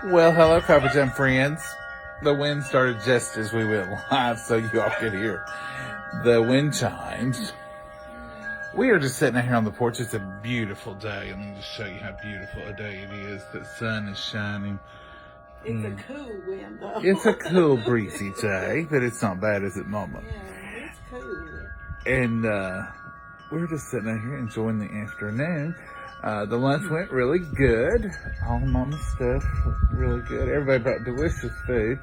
Well, hello, Papa Jam friends. The wind started just as we went live, so you all could hear the wind chimes. We are just sitting out here on the porch. It's a beautiful day. Let me just show you how beautiful a day it is. The sun is shining. It's a cool wind, though. It's a cool, breezy day, but it's not bad, is it, Mama? Yeah, it's cool. And we're just sitting out here enjoying the afternoon. The lunch went really good. All Mama's stuff was really good. Everybody brought delicious food.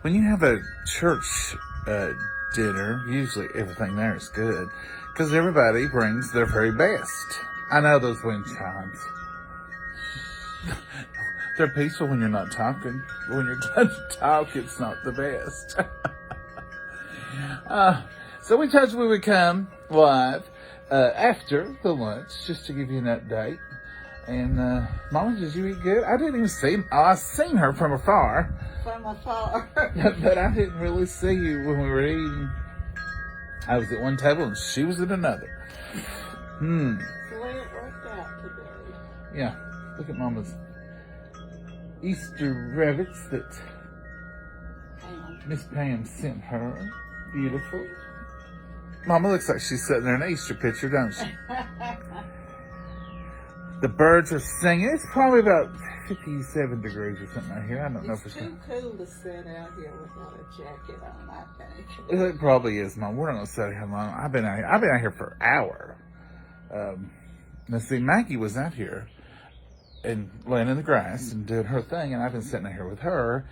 When you have a church dinner, usually everything there is good because everybody brings their very best. I know those wind chimes. They're peaceful when you're not talking. When you're trying to talk, it's not the best. So we told you we would come live after the lunch just to give you an update. And Mama, did you eat good? I didn't even see. I seen her from afar. From afar. But I didn't really see you when we were eating. I was at one table and she was at another. The way it worked out today. Yeah. Look at Mama's Easter rabbits that Miss Pam sent her. Beautiful. Mama looks like she's sitting there in an Easter picture, don't she? The birds are singing. It's probably about 57 degrees or something out here. I don't know for sure. It's too cool to sit out here without a jacket on, I think. It probably is, Mom. We're not going to sit here long. I've been out here for an hour. Now, see, Maggie was out here and laying in the grass and doing her thing, and I've been sitting out here with her.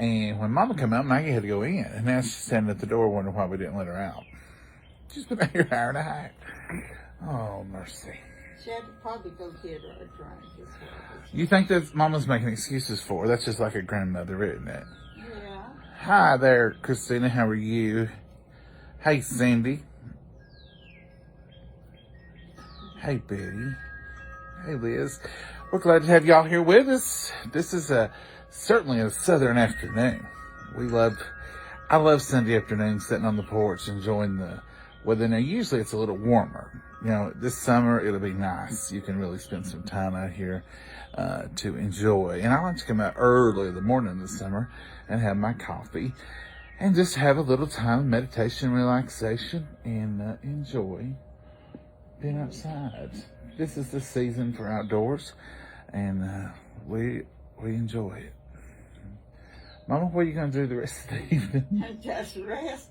And when Mama came out, Maggie had to go in. And now she's standing at the door wondering why we didn't let her out. She's been out here an hour and a half. Oh, mercy. She had to probably go get her a drink as well. You think that Mama's making excuses for her? That's just like a grandmother, isn't it? Yeah. Hi there, Christina. How are you? Hey, Cindy. Hey, Betty. Hey, Liz. We're glad to have y'all here with us. This is certainly a southern afternoon. I love Sunday afternoons sitting on the porch enjoying the weather. Now, usually it's a little warmer. You know, this summer it'll be nice. You can really spend some time out here to enjoy. And I like to come out early in the morning this summer and have my coffee and just have a little time of meditation, relaxation, and enjoy being outside. This is the season for outdoors, and we enjoy it. Mama, what are you going to do the rest of the evening? Just rest.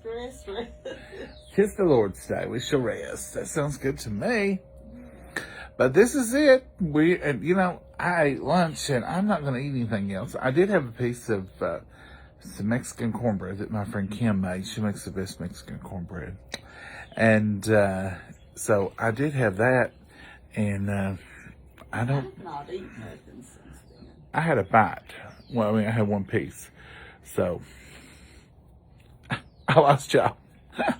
Tis the Lord's day. We shall rest. That sounds good to me. But this is it. I ate lunch, and I'm not going to eat anything else. I did have a piece of some Mexican cornbread that my friend Kim made. She makes the best Mexican cornbread. And so I did have that, and I've not eaten nothing since then. I had a bite. Well, I had one piece. So, I lost y'all. I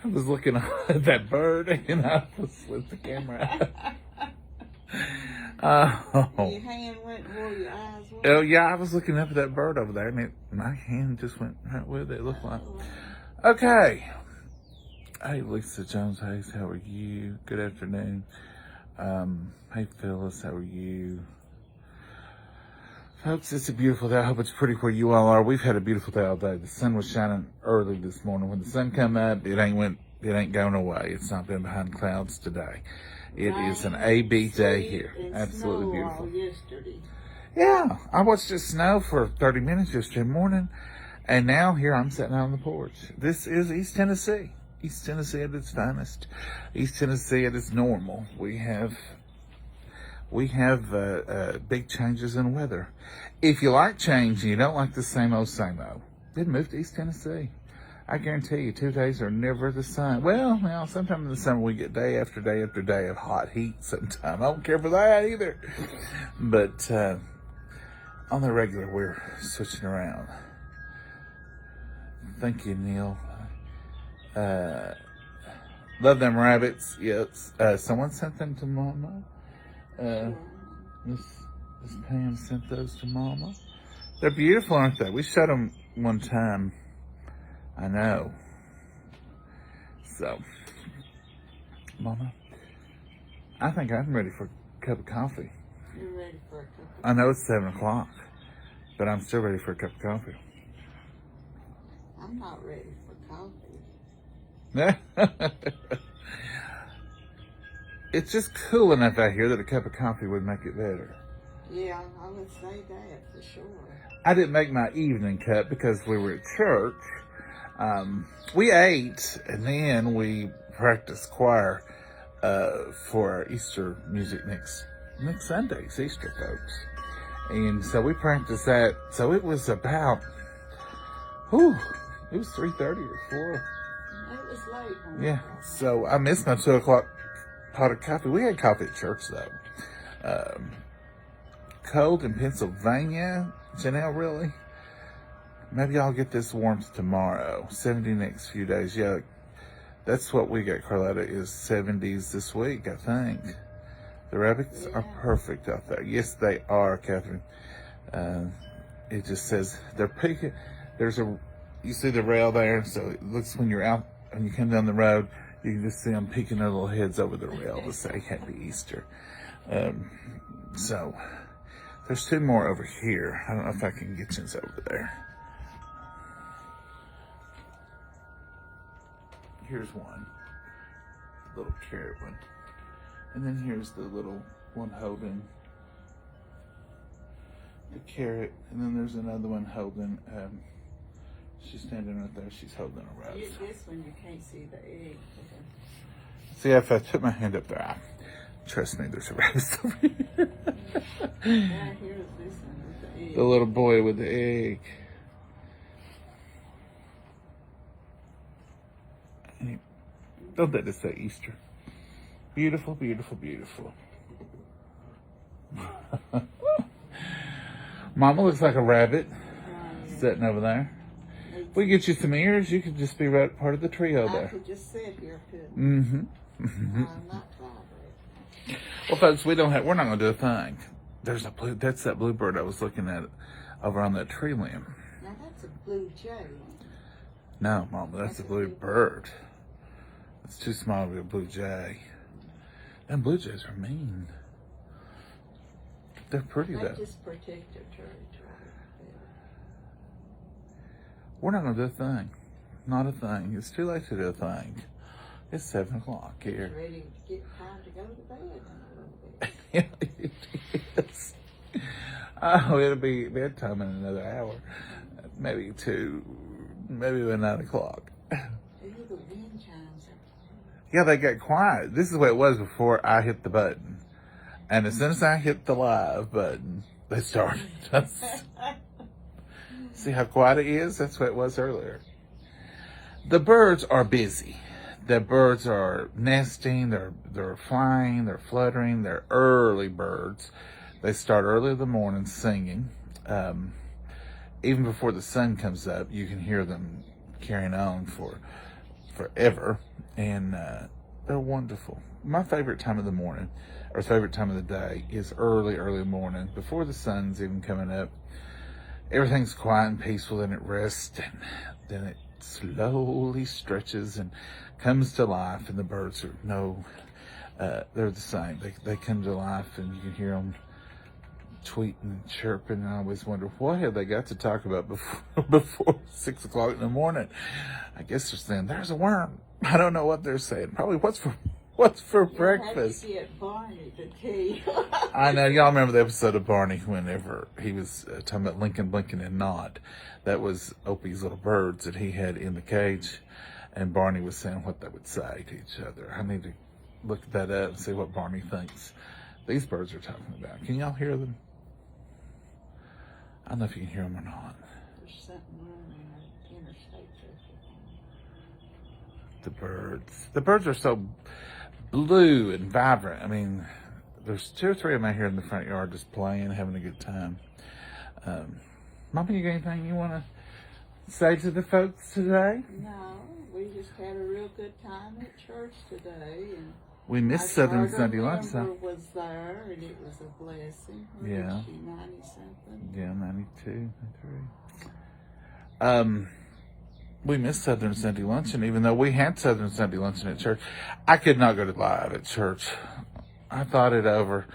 was looking at that bird and I was with the camera. Your hand went where your eyes went? Oh, yeah, I was looking up at that bird over there and my hand just went right with it. It looked like. Okay. Hey, Lisa Jones Hayes, how are you? Good afternoon. Hey, Phyllis, how are you? Folks, it's a beautiful day. I hope it's pretty where you all are. We've had a beautiful day all day. The sun was shining early this morning. When the sun come up, it ain't going away. It's not been behind clouds today. It is an AB day here. Absolutely beautiful. Yesterday. Yeah, I watched it snow for 30 minutes yesterday morning, and now here I'm sitting out on the porch. This is East Tennessee. East Tennessee at its finest. East Tennessee at its normal. We have big changes in weather. If you like change and you don't like the same old, then move to East Tennessee. I guarantee you 2 days are never the same. Well, sometime in the summer we get day after day after day of hot heat sometime. I don't care for that either. But on the regular, we're switching around. Thank you, Neil. Love them rabbits. Yes. Someone sent them to Mama. Miss Pam sent those to Mama. They're beautiful, aren't they? We shot them one time. I know. So, Mama, I think I'm ready for a cup of coffee. You're ready for a cup I know it's 7 o'clock, but I'm still ready for a cup of coffee. I'm not ready for coffee. It's just cool enough out here that a cup of coffee would make it better. Yeah, I would say that for sure. I didn't make my evening cup because we were at church. We ate, and then we practiced choir for our Easter music next Sunday. It's Easter, folks. And so we practiced that. So it was about, it was 3:30 or 4. It was late. Yeah. So I missed my 2 o'clock pot of coffee. We had coffee at church, though. Cold in Pennsylvania. Janelle, really? Maybe I'll get this warmth tomorrow. 70 next few days. Yeah, that's what we got, Carlotta, is 70s this week, I think. The rabbits are perfect out there. Yes, they are, Catherine. It just says they're peeking. You see the rail there, so it looks when you're out, when you come down the road, you can just see them peeking their little heads over the rail to say Happy Easter. So there's 2 more over here. I don't know if I can get you over there. Here's one, little carrot one. And then here's the little one holding the carrot. And then there's another one holding, she's standing right there. She's holding a rose. This one you can't see the egg. See, if I put my hand up there, trust me, there's a rose over here. Yeah, here's this one with the egg. The little boy with the egg. Don't let us say Easter. Beautiful, beautiful, beautiful. Mama looks like a rabbit sitting over there. We get you some ears. You could just be right part of the trio I there. could just sit here, couldn't Mm-hmm. I'm not bothered. Well, folks, we're not going to do a thing. That's that bluebird I was looking at over on that tree limb. Now that's a blue jay. No, Mama, that's a bluebird. It's too small to be a blue jay. And blue jays are mean. They're pretty, They though. just protect their territory. We're not going to do a thing. Not a thing. It's too late to do a thing. It's 7 o'clock here. It's ready to get time to go to bed in a little bit. It is. Oh, it'll be bedtime in another hour. Maybe 2. Maybe by 9 o'clock. Ooh, the wind chimes are Yeah, they got quiet. This is the way it was before I hit the button. And as soon as I hit the live button, they started. See how quiet it is? That's what it was earlier. The birds are busy. The birds are nesting, they're flying, they're fluttering, they're early birds. They start early in the morning singing. Even before the sun comes up, you can hear them carrying on for forever. And they're wonderful. My favorite time of the morning, or favorite time of the day, is early morning, before the sun's even coming up. Everything's quiet and peaceful, and it rests, and then it slowly stretches and comes to life, and the birds are they're the same. They come to life, and you can hear them tweeting and chirping, and I always wonder, what have they got to talk about before 6 o'clock in the morning? I guess they're saying, there's a worm. I don't know what they're saying. Probably what's for breakfast. You have to get Barney to tell you. I know, y'all remember the episode of Barney whenever he was talking about Lincoln, Blinking, and Nod. That was Opie's little birds that he had in the cage, and Barney was saying what they would say to each other. I need to look that up and see what Barney thinks these birds are talking about. Can y'all hear them? I don't know if you can hear them or not. There's something wrong in the interstate. The birds are so blue and vibrant. I mean, there's 2 or 3 of them out here in the front yard just playing, having a good time. Mama, you got anything you want to say to the folks today? No, we just had a real good time at church today, and We missed Southern Sunday lunch, though. though. Was there, and it was a blessing. What Yeah. is she, 90-something? Yeah, 92, 93. We missed Southern Sunday luncheon, even though we had Southern Sunday luncheon at church. I could not go to live at church. I thought it over.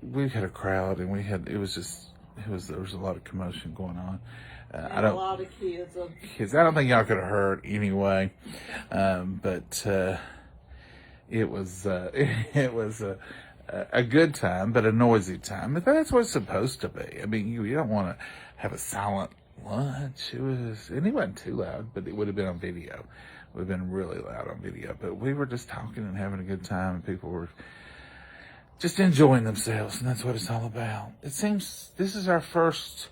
we had a crowd, and there was a lot of commotion going on. And a lot of kids. I don't think y'all could have heard anyway, but it was it was a good time, but a noisy time. But that's what it's supposed to be. I mean, you don't want to have a silent lunch. And it wasn't too loud, but it would have been on video. It would have been really loud on video. But we were just talking and having a good time, and people were just enjoying themselves, and that's what it's all about. It seems this is our first.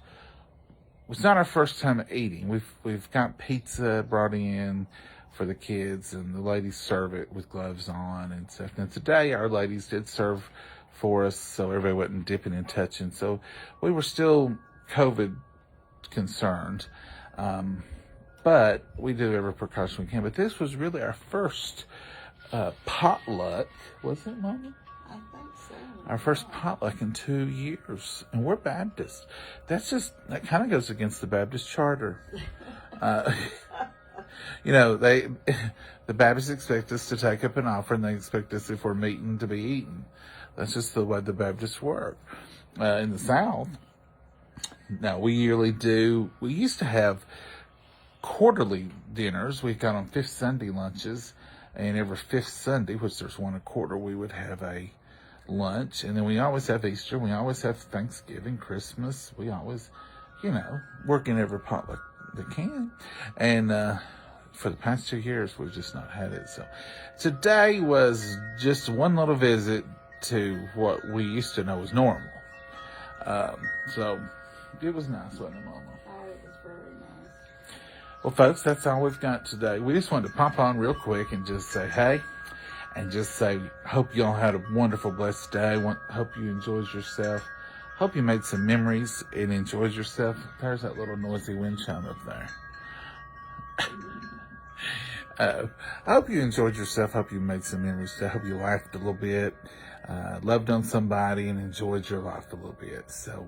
It's not our first time eating. We've got pizza brought in for the kids, and the ladies serve it with gloves on and stuff. And today our ladies did serve for us, so everybody wasn't dipping and touching. So we were still COVID concerned, but we do every precaution we can. But this was really our first potluck, was it, Mama? I think so. Our first potluck in 2 years, and we're Baptist. That kind of goes against the Baptist charter. The Baptists expect us to take up an offering. They expect us, if we're meeting, to be eaten. That's just the way the Baptists work. In the South, now we used to have quarterly dinners. We got on fifth Sunday lunches, and every fifth Sunday, which there's one a quarter, we would have a lunch. And then we always have Easter. We always have Thanksgiving, Christmas. We always, work in every potluck they can. And for the past 2 years, we've just not had it. So today was just one little visit to what we used to know was normal. So it was nice, wasn't it, Mama? Oh, it was very nice. Well, folks, that's all we've got today. We just wanted to pop on real quick and just say hey, and just say, hope you all had a wonderful, blessed day. Hope you enjoyed yourself. Hope you made some memories and enjoyed yourself. There's that little noisy wind chime up there. I hope you enjoyed yourself. Hope you made some memories. I hope you laughed a little bit, loved on somebody, and enjoyed your life a little bit. So,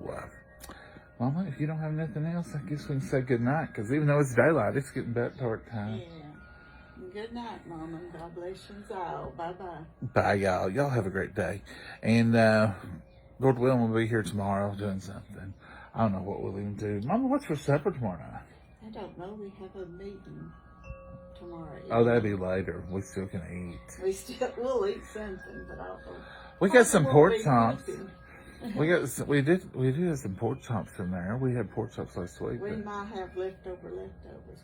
Mama, if you don't have nothing else, I guess we can say good night. Because even though it's daylight, it's getting back toward time. Yeah. Good night, Mama. God bless you all. Bye-bye. Bye, y'all. Y'all have a great day. And Lord willing, we'll be here tomorrow doing something. I don't know what we'll even do. Mama, what's for supper tomorrow night? I don't know. We have a meeting tomorrow. Oh, that'd be later. We still can eat. We'll eat something, but I don't know. We got some pork We'll be chops. cooking. We did have some pork chops from there. We had pork chops last week. We might have leftovers.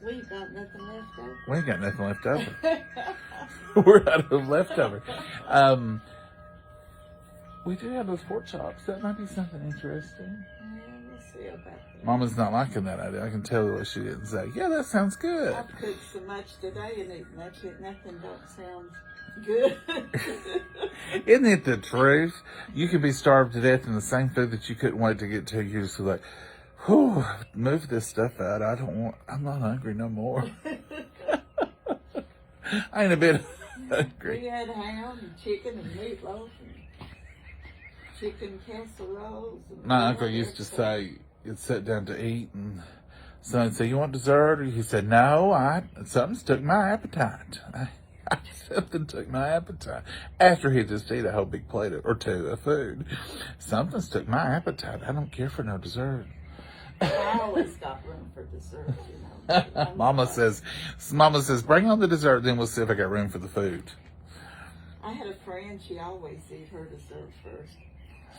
We ain't got nothing left over. We ain't got nothing left over. We're out of leftover. We do have those pork chops. That might be something interesting. Yeah, we'll see about that. Mama's not liking that idea. I can tell what she didn't say. Yeah, that sounds good. I've cooked so much today and eaten much. Nothing don't sound good. Isn't it the truth? You could be starved to death in the same food that you couldn't wait to get to. You're just like, whew, move this stuff out. I'm not hungry no more. I ain't a bit hungry. We had ham and chicken and meatloaf and chicken casseroles. And My uncle used to say, you'd sit down to eat, and someone said, you want dessert? Or he said, no, something's took my appetite. Something took my appetite. After he just ate a whole big plate or two of food. Something's took my appetite. I don't care for no dessert. I always got room for dessert, Mama says, bring on the dessert, then we'll see if I got room for the food. I had a friend, she always eat her dessert first.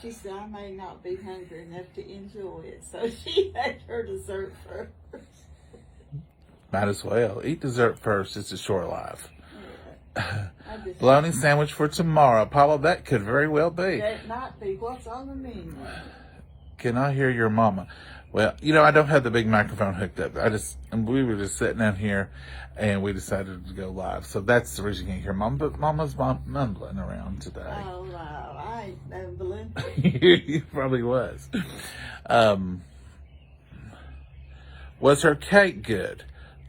She said, I may not be hungry enough to enjoy it, so she had her dessert first. Might as well. Eat dessert first. It's a short life. Yeah. Bologna sandwich for tomorrow. Paula, that could very well be. That might be what's on the menu. Can I hear your mama? Well, I don't have the big microphone hooked up. We were just sitting down here, and we decided to go live. So that's the reason you can't hear Mama. But Mama's mumbling around today. Oh, wow. I ain't mumbling. You probably was. Was her cake good?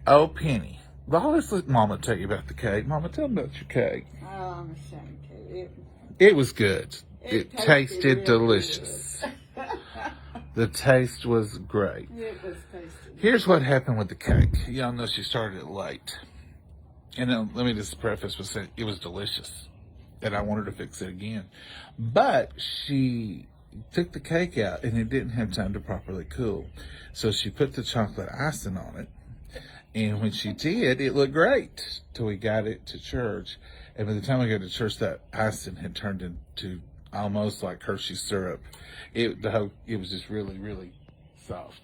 Oh, Penny. Well, let's let Mama tell you about the cake. Mama, tell me about your cake. Oh, I'm ashamed, Kate. It was good. It tasted really delicious. The taste was great. It was tasty. Here's what happened with the cake. Y'all know she started it late. And let me just preface with saying it was delicious. and I wanted to fix it again. But she took the cake out and it didn't have time to properly cool. So she put the chocolate icing on it. And when she did, it looked great till we got it to church. And by the time we got to church, that icing had turned into almost like Hershey syrup. It was just really, really soft.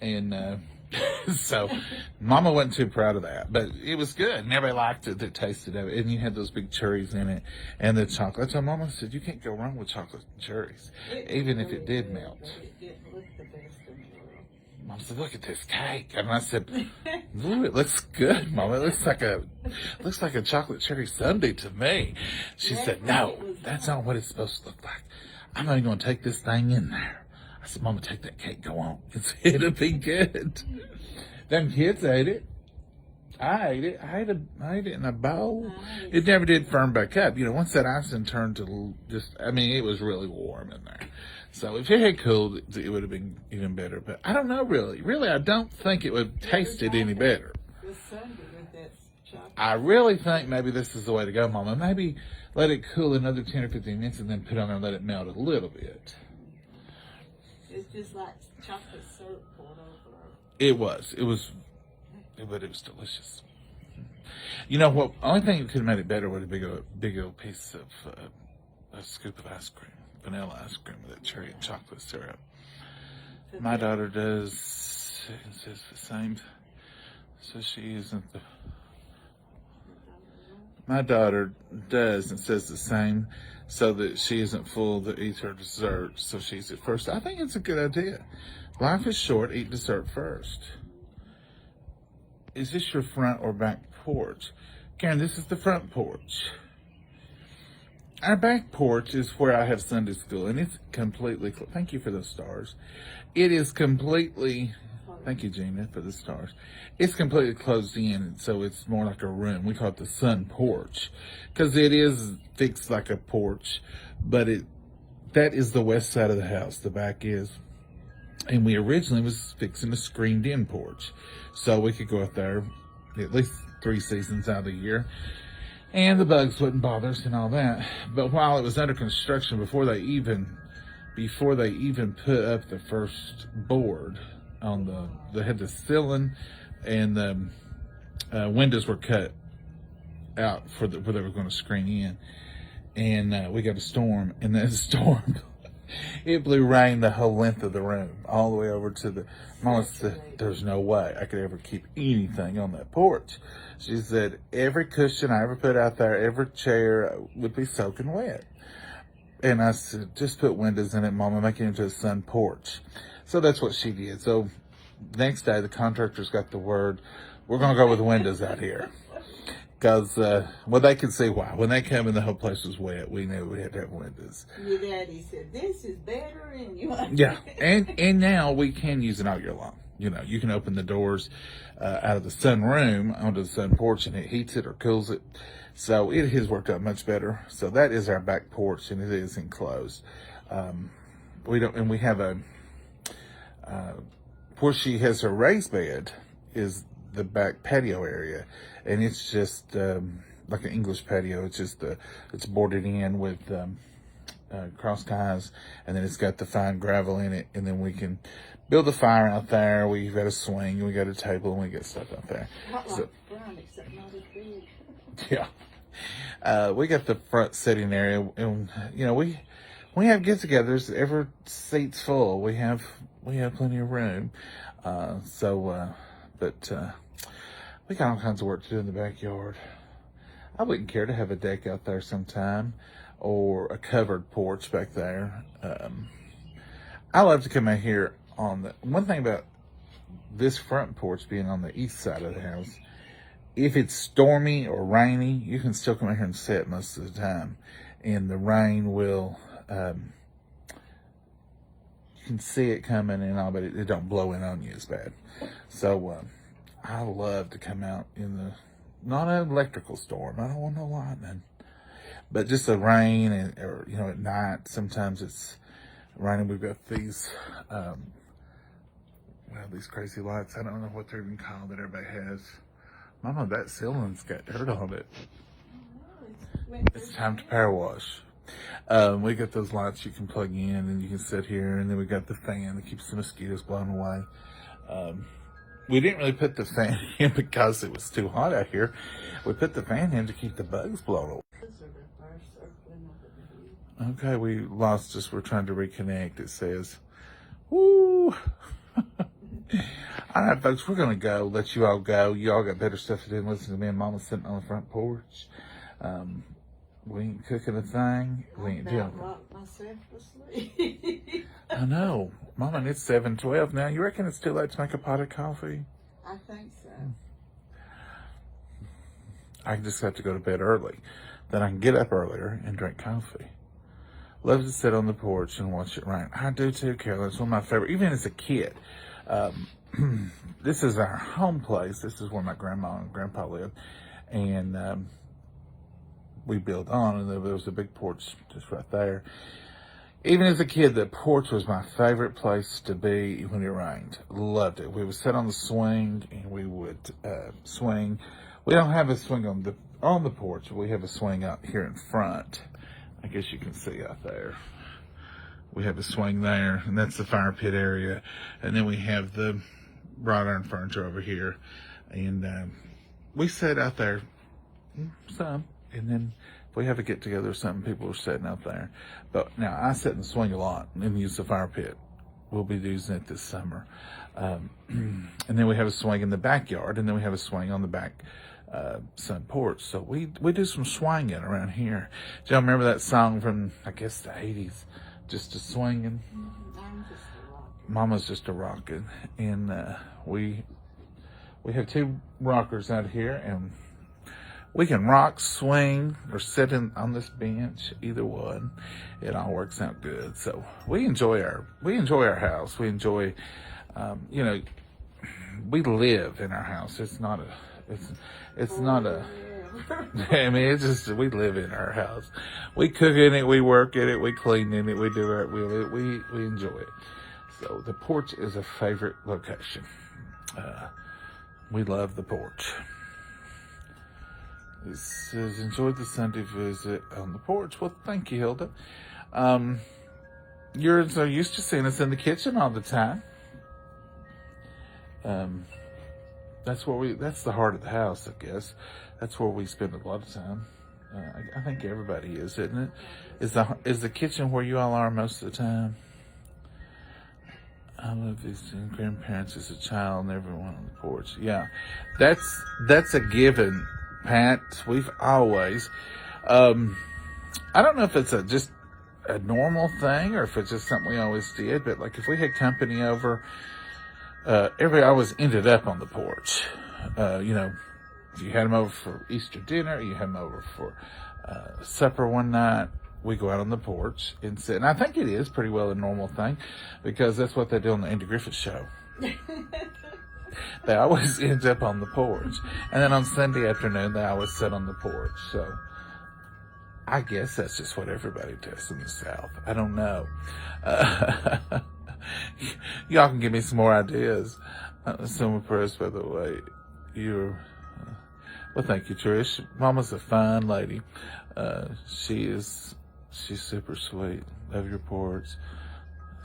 And so Mama wasn't too proud of that, but it was good. And everybody liked it. They tasted it. And you had those big cherries in it and the chocolate. So Mama said, you can't go wrong with chocolate and cherries, even if it did melt. It didn't look the best in the world. Mom said, look at this cake. And I said, ooh, it looks good, Mama. It looks like a chocolate cherry sundae to me. She said, no, that's not what it's supposed to look like. I'm not even going to take this thing in there. I said, Mama, take that cake, go on. It'll be good. Them kids ate it. I ate it. I ate it in a bowl. It never did firm back up. You know, once that icing turned to it was really warm in there. So if it had cooled, it would have been even better. But I don't know, really. Really, I don't think it would have tasted any better. I really think maybe this is the way to go, Mama. Maybe let it cool another 10 or 15 minutes and then put it on there and let it melt a little bit. It's just like chocolate syrup poured over. It was delicious. You know what? Only thing that could have made it better would have been a big old piece of a scoop of ice cream, vanilla ice cream with that cherry and chocolate syrup. My daughter does and says the same. So she isn't the. My daughter does and says the same, so that she isn't full to eat her dessert. So she eats it first. I think it's a good idea. Life is short. Eat dessert first. Is this your front or back porch? Karen, this is the front porch. Our back porch is where I have Sunday school, and it's completely, thank you for those stars. It is completely, thank you, Gina, for the stars. It's completely closed in, so it's more like a room. We call it the sun porch, because it is fixed like a porch, but that is the west side of the house, the back is. And we originally was fixing a screened-in porch, so we could go out there at least 3 seasons out of the year, and the bugs wouldn't bother us and all that. But while it was under construction, before they even put up the first board on they had the ceiling, and the windows were cut out where they were going to screen in, and we got a storm, and that storm. It blew rain the whole length of the room, all the way over to the. Mama said, "There's no way I could ever keep anything on that porch." She said, "Every cushion I ever put out there, every chair would be soaking wet." And I said, "Just put windows in it, Mama, make it into a sun porch." So that's what she did. So next day, the contractors got the word, "We're going to go with windows out here." Because, they could see why. When they come and the whole place was wet, we knew we had to have windows. Your daddy said, "This is better," and you. Yeah, and now we can use it all year long. You know, you can open the doors out of the sun room onto the sun porch, and it heats it or cools it. So it has worked out much better. So that is our back porch, and it is enclosed. We have a where she has her raised bed is the back patio area, and it's just like an English patio. It's just it's boarded in with cross ties, and then it's got the fine gravel in it, and then we can build a fire out there. We've got a swing, we got a table, and we got stuff out there. Not like front, except not as big. Yeah. We got the front sitting area, and you know we have get-togethers. Every seat's full. We have plenty of room. But we got all kinds of work to do in the backyard. I wouldn't care to have a deck out there sometime, or a covered porch back there. I love to come out here on the one thing about this front porch being on the east side of the house. If it's stormy or rainy, you can still come out here and sit most of the time, and the rain will. You can see it coming and all, but it don't blow in on you as bad. So I love to come out in not an electrical storm. I don't want no lightning, but just the rain, or at night. Sometimes it's raining. We've got these these crazy lights. I don't know what they're even called that everybody has. Mama, that ceiling's got dirt on it. It's time to power wash. We got those lights you can plug in and you can sit here, and then we got the fan that keeps the mosquitoes blown away. We didn't really put the fan in because it was too hot out here. We put the fan in to keep the bugs blown away. Okay, we lost us. We're trying to reconnect. It says, woo. All right, folks, we're going to go. Let you all go. You all got better stuff to do than listen to me and Mama sitting on the front porch. We ain't cooking a thing. We ain't doing myself to sleep. I know. Mama, and it's 7:12 now. You reckon it's too late to make a pot of coffee? I think so. I just have to go to bed early. Then I can get up earlier and drink coffee. Love to sit on the porch and watch it rain. I do too, Carolyn. It's one of my favorite, even as a kid. This is our home place. This is where my grandma and grandpa lived. And we built on, and there was a big porch just right there. Even as a kid, the porch was my favorite place to be when it rained. Loved it. We would sit on the swing, and we would swing. We don't have a swing on the porch. We have a swing out here in front. I guess you can see out there. We have a swing there, and that's the fire pit area. And then we have the wrought iron furniture over here. And we sit out there some. And then if we have a get together or something, people are sitting out there. But now I sit and swing a lot and use the fire pit. We'll be using it this summer. And then we have a swing in the backyard, and then we have a swing on the back sun porch. So we do some swinging around here. Do y'all remember that song from, I guess, the 80s? Just a swinging. I'm just a rocker. Mama's just a rocking. And we have two rockers out here, and we can rock, swing, or sit on this bench. Either one, it all works out good. So we enjoy our house. We enjoy, we live in our house. It's not a. I mean, it's just we live in our house. We cook in it, we work in it, we clean in it, we do it. We enjoy it. So the porch is a favorite location. We love the porch. It says, enjoyed the Sunday visit on the porch. Well, thank you, Hilda. You're so used to seeing us in the kitchen all the time. That's the heart of the house, I guess. That's where we spend a lot of time. I think everybody is, isn't it? Is the kitchen where you all are most of the time? I love visiting grandparents as a child and everyone on the porch. Yeah, that's a given, Pat. We've always, I don't know if it's just a normal thing or if it's just something we always did, but like if we had company over, everybody always ended up on the porch. You had them over for Easter dinner, you had them over for supper one night. We go out on the porch and sit. And I think it is pretty well a normal thing because that's what they do on the Andy Griffith Show. They always end up on the porch. And then on Sunday afternoon, they always sit on the porch. So I guess that's just what everybody does in the South. I don't know. Y'all can give me some more ideas. So impressed, by the way. Well, thank you, Trish. Mama's a fine lady. She's super sweet. Love your porch.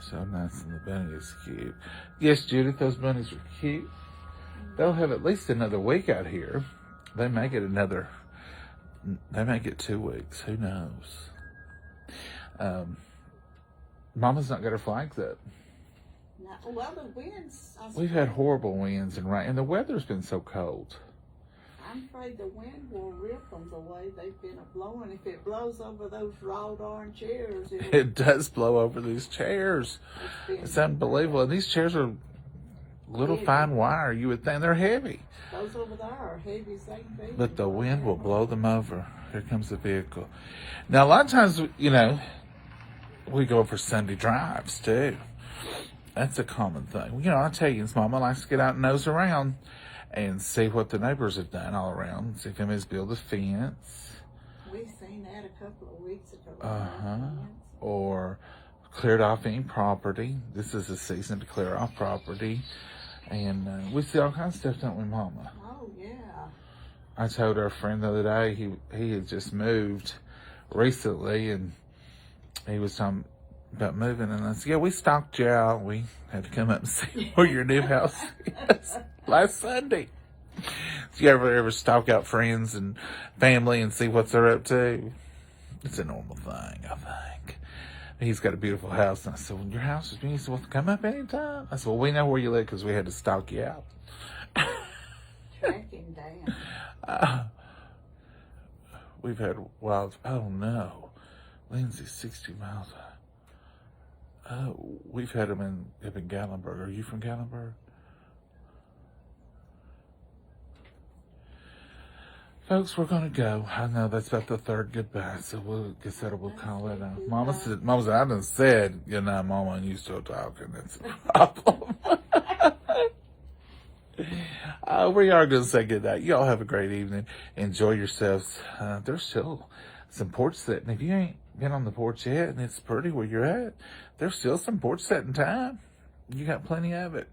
So nice, and the bunny is cute. Yes, Judith, those bunnies are cute. They'll have at least another week out here. They may get 2 weeks. Who knows? Mama's not got her flags up. No, well, the winds. We've had horrible winds and rain, and the weather's been so cold. I'm afraid the wind will rip them the way they've been blowing. If it blows over those wrought iron chairs, it does blow over these chairs. It's unbelievable. And these chairs are little heavy. Fine wire. You would think they're heavy. Those over there are heavy as they can be. But the wind will blow them over. Here comes the vehicle. Now, a lot of times, we go for Sunday drives too. That's a common thing. I tell you, Mama likes to get out and nose around and see what the neighbors have done all around. See if anybody's built a fence. We've seen that a couple of weeks ago. Or cleared off any property. This is the season to clear off property. And we see all kinds of stuff, don't we, Mama? Oh, yeah. I told our friend the other day, he had just moved recently, and he was talking about moving, and I said, yeah, we stalked you out. We had to come up and see where your new house is last Sunday. Do you ever stalk out friends and family and see what they're up to? It's a normal thing, I think. He's got a beautiful house. And I said, well, your house is beautiful. He said, well, come up anytime. I said, well, we know where you live because we had to stalk you out. Track him down. We've had wild, oh no. Lindsay's 60 miles. Oh, we've had them up in Gatlinburg. Are you from Gatlinburg? Folks, we're gonna go. I know that's about the third goodbye, so we'll call it out. Mama said, I done said, Mama, and you still talking. That's a problem. We are gonna say goodnight. Y'all have a great evening. Enjoy yourselves. There's still some porch setting. If you ain't been on the porch yet and it's pretty where you're at, there's still some porch setting time. You got plenty of it.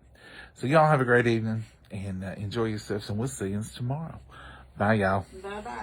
So y'all have a great evening and enjoy yourselves, and we'll see you tomorrow. Bye, y'all. Bye-bye.